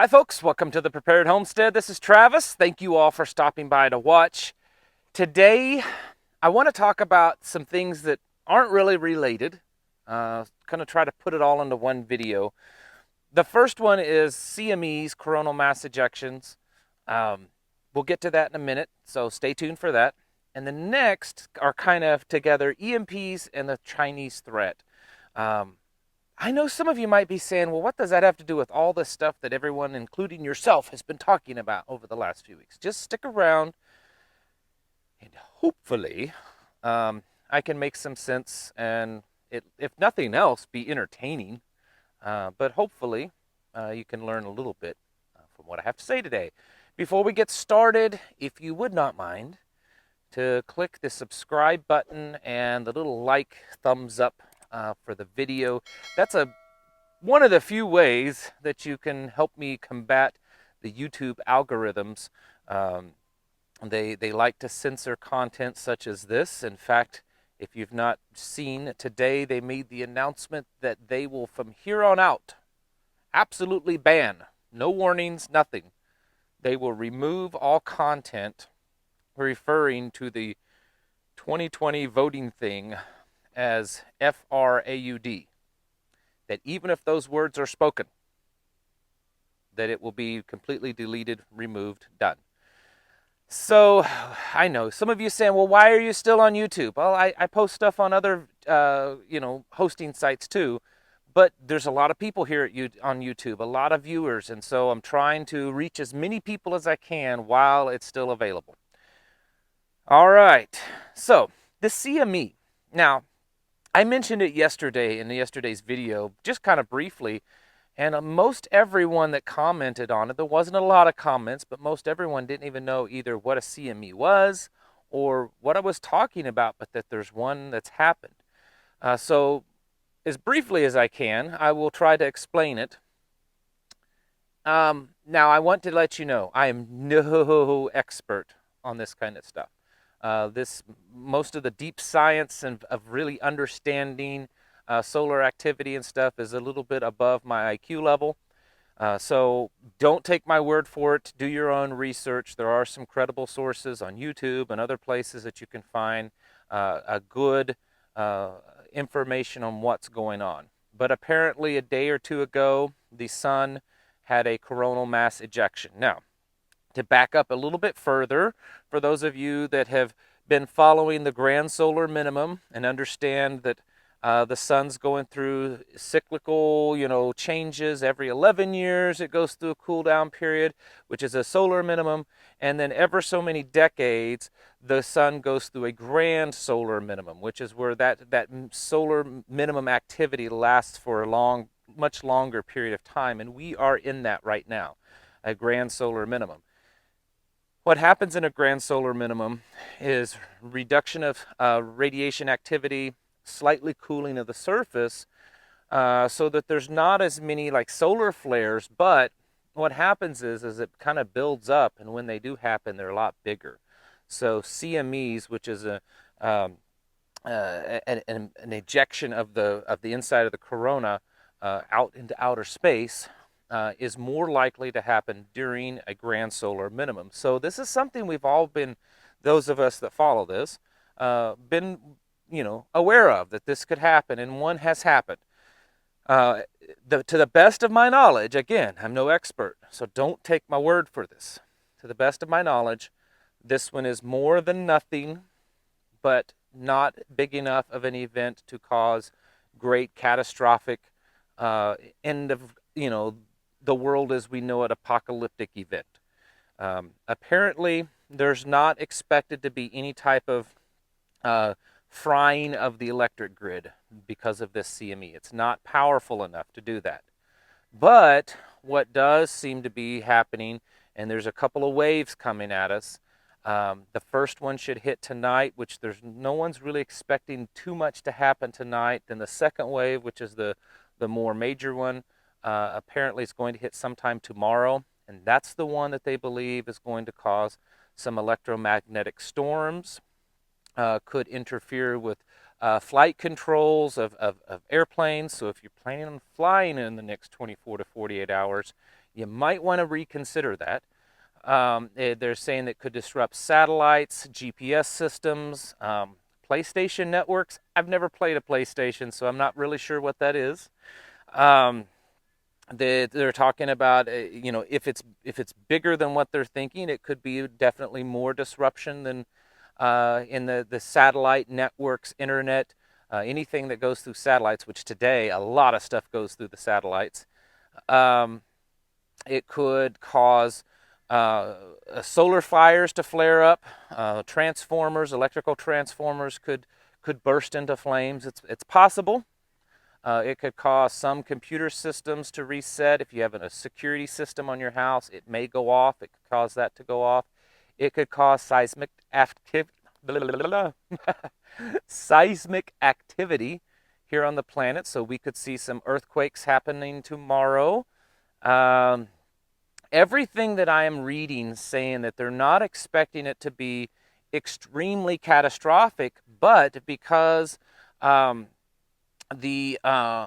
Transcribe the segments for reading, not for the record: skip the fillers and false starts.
Hi folks, welcome to the Prepared Homestead. This is Travis. Thank you all for stopping by to watch. Today, I want to talk about some things that aren't really related. Kind of try to put it all into one video. The first one is CMEs, coronal mass ejections. We'll get to that in a minute, so stay tuned for that. And the next are kind of together EMPs and the Chinese threat. I know some of you might be saying, well, what does that have to do with all this stuff that everyone, including yourself, has been talking about over the last few weeks? Just stick around and hopefully I can make some sense and, if nothing else, be entertaining. But hopefully you can learn a little bit from what I have to say today. Before we get started, if you would not mind to click the subscribe button and the little like thumbs up for the video. That's one of the few ways that you can help me combat the YouTube algorithms. They like to censor content such as this. In fact, if you've not seen today, they made the announcement that they will, from here on out, absolutely ban, no warnings, nothing. They will remove all content referring to the 2020 voting thing as FRAUD, that even if those words are spoken, that it will be completely deleted, removed, done. So I know some of you saying, well, why are you still on YouTube? Well, I post stuff on other hosting sites too, but there's a lot of people here on YouTube, a lot of viewers, and so I'm trying to reach as many people as I can while it's still available. All right, so the CME. Now, I mentioned it yesterday in yesterday's video, just kind of briefly, and most everyone that commented on it, there wasn't a lot of comments, but most everyone didn't even know either what a CME was or what I was talking about, but that there's one that's happened. So as briefly as I can, I will try to explain it. Now, I want to let you know, I am no expert on this kind of stuff. Most of the deep science and of really understanding solar activity and stuff is a little bit above my IQ level. So don't take my word for it. Do your own research. There are some credible sources on YouTube and other places that you can find a good information on what's going on. But apparently a day or two ago, the sun had a coronal mass ejection. Now, to back up a little bit further, for those of you that have been following the grand solar minimum and understand that the sun's going through cyclical, changes every 11 years, it goes through a cool down period, which is a solar minimum, and then ever so many decades, the sun goes through a grand solar minimum, which is where that solar minimum activity lasts for a much longer period of time, and we are in that right now, a grand solar minimum. What happens in a grand solar minimum is reduction of radiation activity, slightly cooling of the surface, so that there's not as many like solar flares, but what happens is it kind of builds up, and when they do happen, they're a lot bigger. So CMEs, which is an ejection of the inside of the corona out into outer space, is more likely to happen during a grand solar minimum. So this is something we've all been, those of us that follow this, been aware of, that this could happen, and one has happened. To the best of my knowledge, again, I'm no expert, so don't take my word for this. To the best of my knowledge, this one is more than nothing, but not big enough of an event to cause great catastrophic end of, the world as we know it, apocalyptic event. Apparently, there's not expected to be any type of frying of the electric grid because of this CME. It's not powerful enough to do that. But what does seem to be happening, and there's a couple of waves coming at us. The first one should hit tonight, which no one's really expecting too much to happen tonight. Then the second wave, which is the more major one, apparently is going to hit sometime tomorrow, and that's the one that they believe is going to cause some electromagnetic storms, could interfere with flight controls of airplanes. So if you're planning on flying in the next 24 to 48 hours, you might want to reconsider that. They're saying that could disrupt satellites, GPS systems, PlayStation networks. I've never played a PlayStation, so I'm not really sure what that is. Um, they're talking about, if it's bigger than what they're thinking, it could be definitely more disruption than in the satellite networks, internet, anything that goes through satellites, which today a lot of stuff goes through the satellites. Um, it could cause solar fires to flare up. Transformers, electrical transformers could burst into flames. It's possible. It could cause some computer systems to reset. If you have a security system on your house, it may go off. It could cause that to go off. It could cause seismic activity. Seismic activity here on the planet, so we could see some earthquakes happening tomorrow. Um, Everything that I am reading saying that they're not expecting it to be extremely catastrophic, but because um, the uh,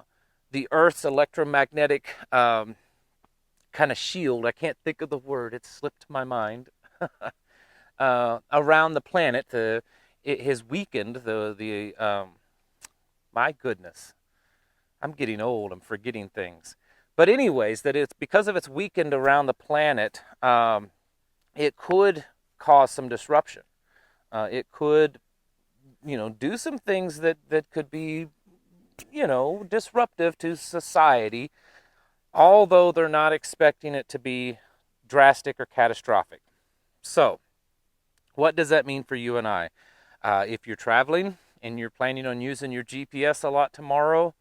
the Earth's electromagnetic kind of shield, I can't think of the word, it slipped my mind, around the planet, it has weakened. My goodness, I'm getting old. I'm forgetting things. But anyways, that it's because of its weakened around the planet, it could cause some disruption. It could, do some things that could be, disruptive to society, although they're not expecting it to be drastic or catastrophic. So, what does that mean for you and I? If you're traveling and you're planning on using your GPS a lot tomorrow,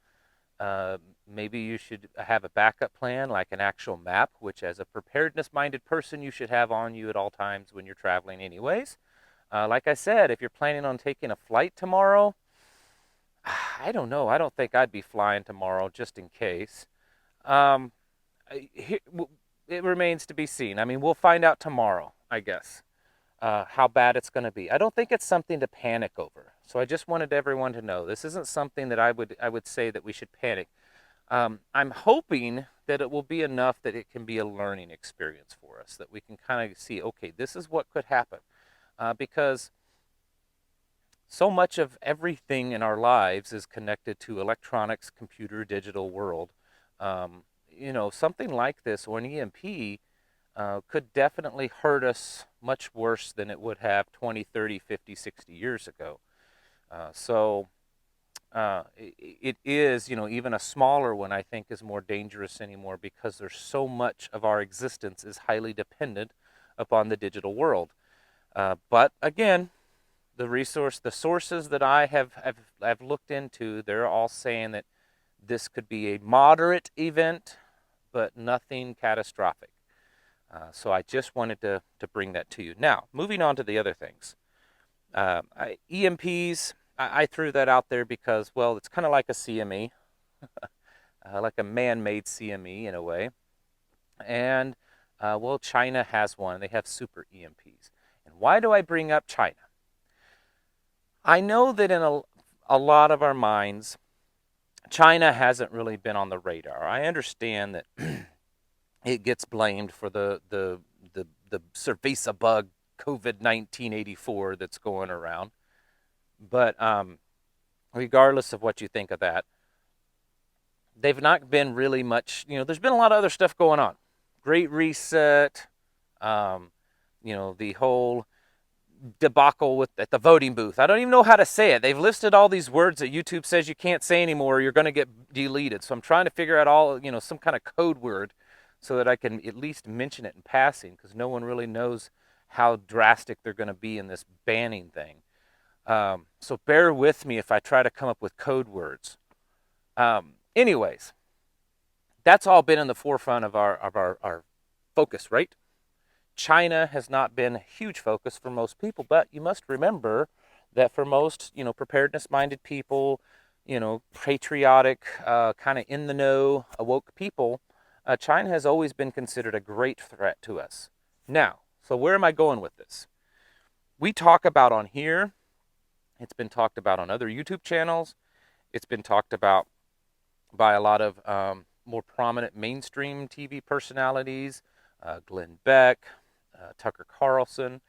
maybe you should have a backup plan, like an actual map, which as a preparedness-minded person, you should have on you at all times when you're traveling anyways. Like I said, if you're planning on taking a flight tomorrow, I don't know. I don't think I'd be flying tomorrow just in case. Um, it remains to be seen. I mean, we'll find out tomorrow, I guess, how bad it's going to be. I don't think it's something to panic over. So I just wanted everyone to know this isn't something that I would say that we should panic. I'm hoping that it will be enough that it can be a learning experience for us, that we can kind of see, okay, this is what could happen. Because so much of everything in our lives is connected to electronics, computer, digital world. Something like this, or an EMP, could definitely hurt us much worse than it would have 20, 30, 50, 60 years ago. It is, even a smaller one, I think, is more dangerous anymore because there's so much of our existence is highly dependent upon the digital world. But again, the sources that I have looked into, they're all saying that this could be a moderate event, but nothing catastrophic. So I just wanted to bring that to you. Now, moving on to the other things. EMPs, I threw that out there because, well, it's kind of like a CME, like a man-made CME in a way. And, well, China has one. They have super EMPs. And why do I bring up China? I know that in a lot of our minds, China hasn't really been on the radar. I understand that it gets blamed for the cerveza bug COVID-19 84 that's going around. But regardless of what you think of that, they've not been really much, there's been a lot of other stuff going on. Great Reset, the whole debacle at the voting booth. I don't even know how to say it. They've listed all these words that YouTube says you can't say anymore or you're going to get deleted. So I'm trying to figure out some kind of code word so that I can at least mention it in passing, because no one really knows how drastic they're going to be in this banning thing. So bear with me if I try to come up with code words. Anyways, that's all been in the forefront of our focus, right? China has not been a huge focus for most people, but you must remember that for most, preparedness-minded people, patriotic, kind of in the know, awoke people, China has always been considered a great threat to us. Now, so where am I going with this? We talk about on here, it's been talked about on other YouTube channels, it's been talked about by a lot of more prominent mainstream TV personalities, Glenn Beck, Tucker Carlson,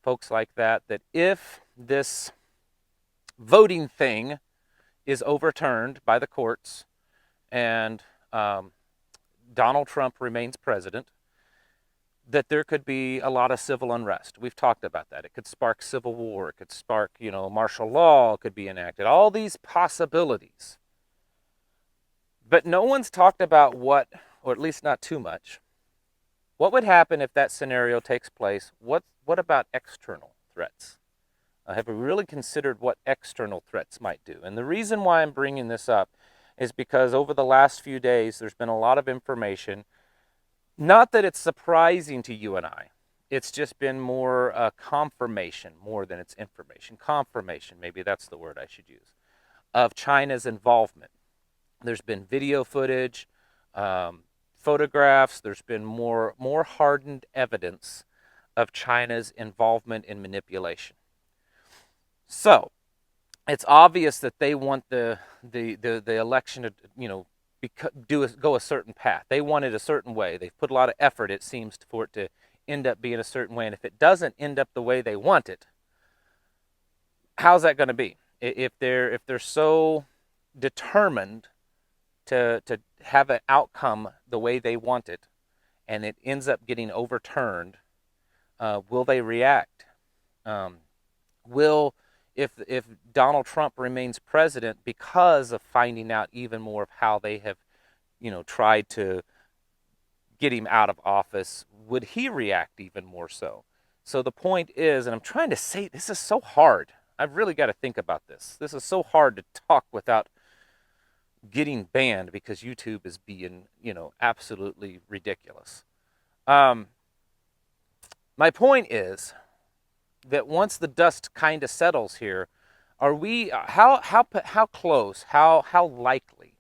folks like that, that if this voting thing is overturned by the courts and Donald Trump remains president, that there could be a lot of civil unrest. We've talked about that. It could spark civil war. It could spark, martial law could be enacted. All these possibilities. But no one's talked about what, or at least not too much, what would happen if that scenario takes place? What about external threats? Have we really considered what external threats might do? And the reason why I'm bringing this up is because over the last few days, there's been a lot of information. Not that it's surprising to you and I. It's just been more confirmation more than it's information. Confirmation, maybe that's the word I should use, of China's involvement. There's been video footage, photographs. There's been more hardened evidence of China's involvement in manipulation. So it's obvious that they want the election to go a certain path. They want it a certain way. They've put a lot of effort, it seems, for it to end up being a certain way. And if it doesn't end up the way they want it, how's that going to be? If they're so determined to have an outcome the way they want it, and it ends up getting overturned, will they react? If Donald Trump remains president, because of finding out even more of how they have, tried to get him out of office, would he react even more so? So the point is, and I'm trying to say, this is so hard. I've really got to think about this. This is so hard to talk without getting banned because YouTube is being, absolutely ridiculous. My point is that once the dust kind of settles here, are we how close, how likely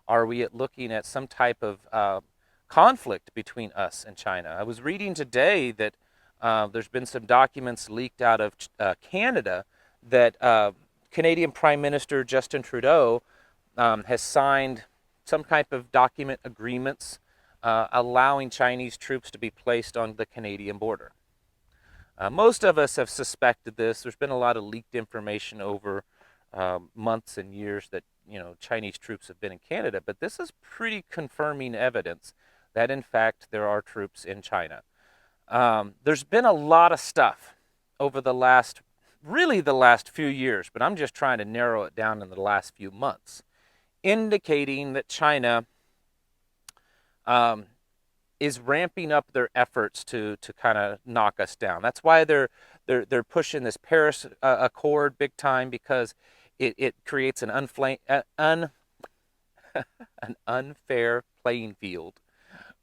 are we at looking at some type of conflict between us and China? I was reading today that there's been some documents leaked out of Canada that Canadian Prime Minister Justin Trudeau has signed some type of document agreements allowing Chinese troops to be placed on the Canadian border. Most of us have suspected this. There's been a lot of leaked information over months and years that Chinese troops have been in Canada, but this is pretty confirming evidence that in fact there are troops in China. There's been a lot of stuff over the last few years, but I'm just trying to narrow it down in the last few months, indicating that China is ramping up their efforts to kind of knock us down. That's why they're pushing this Paris Accord big time, because it creates an unfair playing field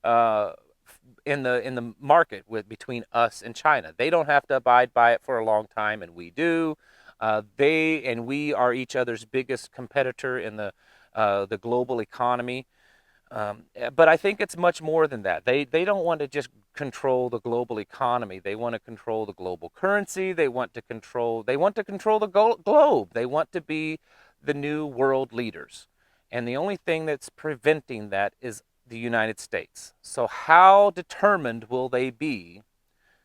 in the market between us and China. They don't have to abide by it for a long time, and we do. We are each other's biggest competitor in the global economy. But I think it's much more than that. They don't want to just control the global economy. They want to control the global currency. They want to control the globe. They want to be the new world leaders. And the only thing that's preventing that is the United States. So how determined will they be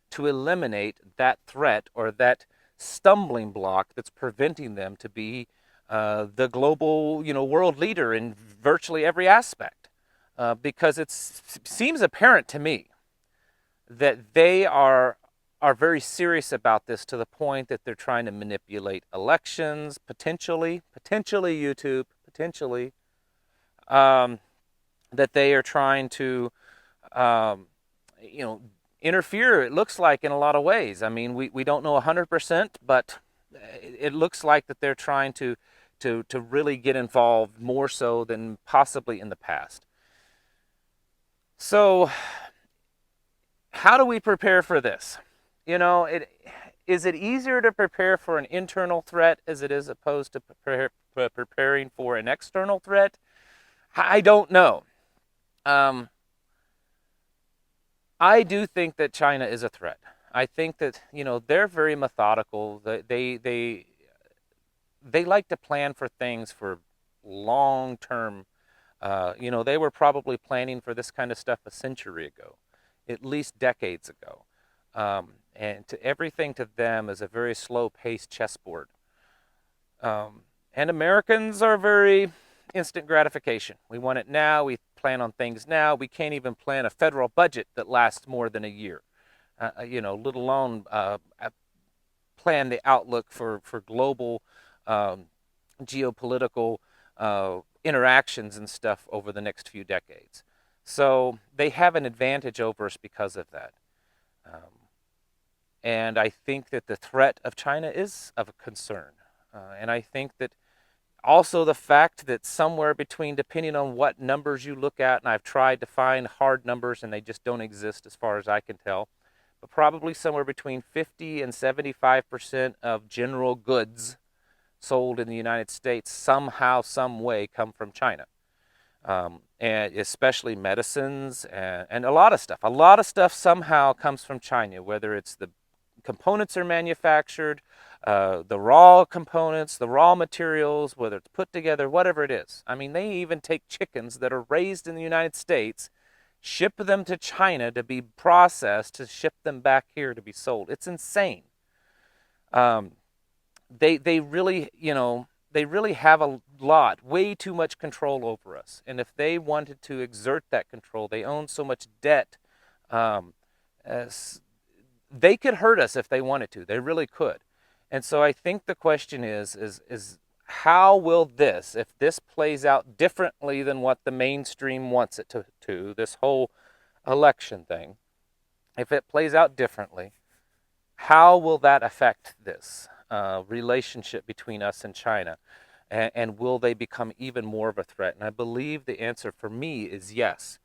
to eliminate that threat or that stumbling block that's preventing them to be the global, world leader in virtually every aspect? Because it seems apparent to me that they are very serious about this, to the point that they're trying to manipulate elections, potentially YouTube, that they are trying to, interfere, it looks like, in a lot of ways. I mean, we don't know 100%, but it looks like that they're trying to really get involved more so than possibly in the past. So how do we prepare for this? Is it easier to prepare for an internal threat as it is opposed to preparing for an external threat? I don't know. I do think that China is a threat. I think that, they're very methodical. They like to plan for things for long-term You know, they were probably planning for this kind of stuff a century ago, at least decades ago. And everything to them is a very slow-paced chessboard. And Americans are very instant gratification. We want it now. We plan on things now. We can't even plan a federal budget that lasts more than a year. You know, let alone plan the outlook for global geopolitical interactions and stuff over the next few decades. So they have an advantage over us because of that. And I think that the threat of China is of a concern. And I think that also the fact that somewhere between, depending on what numbers you look at, and I've tried to find hard numbers and they just don't exist as far as I can tell, but probably somewhere between 50 and 75% of general goods sold in the United States somehow, some way come from China. And especially medicines and a lot of stuff. A lot of stuff somehow comes from China, whether it's the components are manufactured, the raw components, the raw materials, whether it's put together, whatever it is. I mean, they even take chickens that are raised in the United States, ship them to China to be processed, to ship them back here to be sold. It's insane. They really, you know, they really have a lot, way too much control over us. And if they wanted to exert that control, they own so much debt. They could hurt us if they wanted to. They really could. And so I think the question is how will this, if this plays out differently than what the mainstream wants it to, this whole election thing, if it plays out differently, how will that affect this relationship between us and China? And will they become even more of a threat? And I believe the answer for me is yes.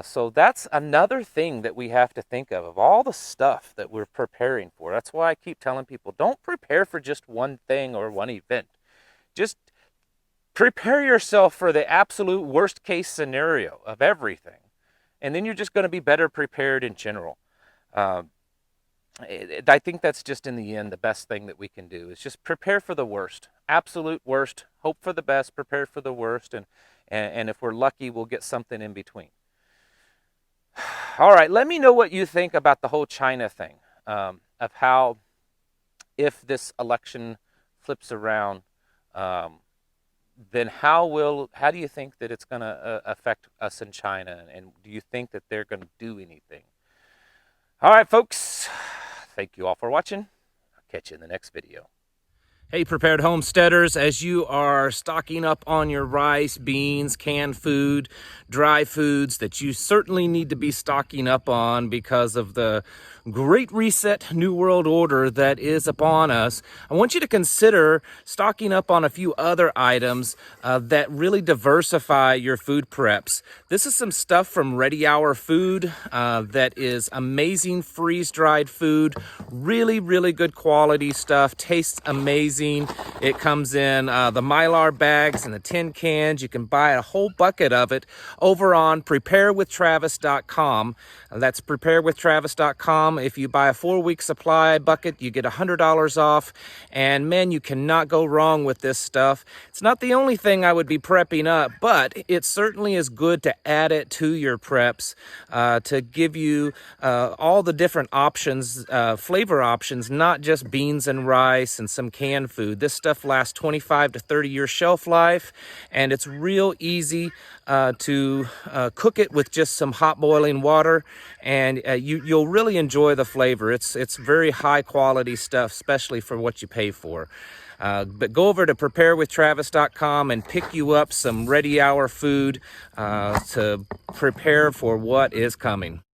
So that's another thing that we have to think of all the stuff that we're preparing for. That's why I keep telling people, don't prepare for just one thing or one event. Just prepare yourself for the absolute worst case scenario of everything. And then you're just going to be better prepared in general. I think that's just in the end the best thing that we can do is just prepare for the worst, absolute worst, hope for the best, prepare for the worst, and if we're lucky, we'll get something in between. All right, let me know what you think about the whole China thing, of how, if this election flips around, then how do you think that it's going to affect us in China, and do you think that they're going to do anything? All right, folks, thank you all for watching. I'll catch you in the next video. Hey, prepared homesteaders, as you are stocking up on your rice, beans, canned food, dry foods that you certainly need to be stocking up on because of the Great Reset New World Order that is upon us, I want you to consider stocking up on a few other items that really diversify your food preps. This is some stuff from Ready Hour Food that is amazing freeze-dried food, really, really good quality stuff, tastes amazing. It comes in the Mylar bags and the tin cans. You can buy a whole bucket of it over on preparedwithtravis.com. That's preparedwithtravis.com. If you buy a 4-week supply bucket, you get $100 off. And man, you cannot go wrong with this stuff. It's not the only thing I would be prepping up, but it certainly is good to add it to your preps to give you all the different options, flavor options, not just beans and rice and some canned food. This stuff lasts 25 to 30 year shelf life, and it's real easy to cook it with just some hot boiling water, and you'll really enjoy the flavor. It's very high quality stuff, especially for what you pay for. But go over to preparewithtravis.com and pick you up some Ready Hour food to prepare for what is coming.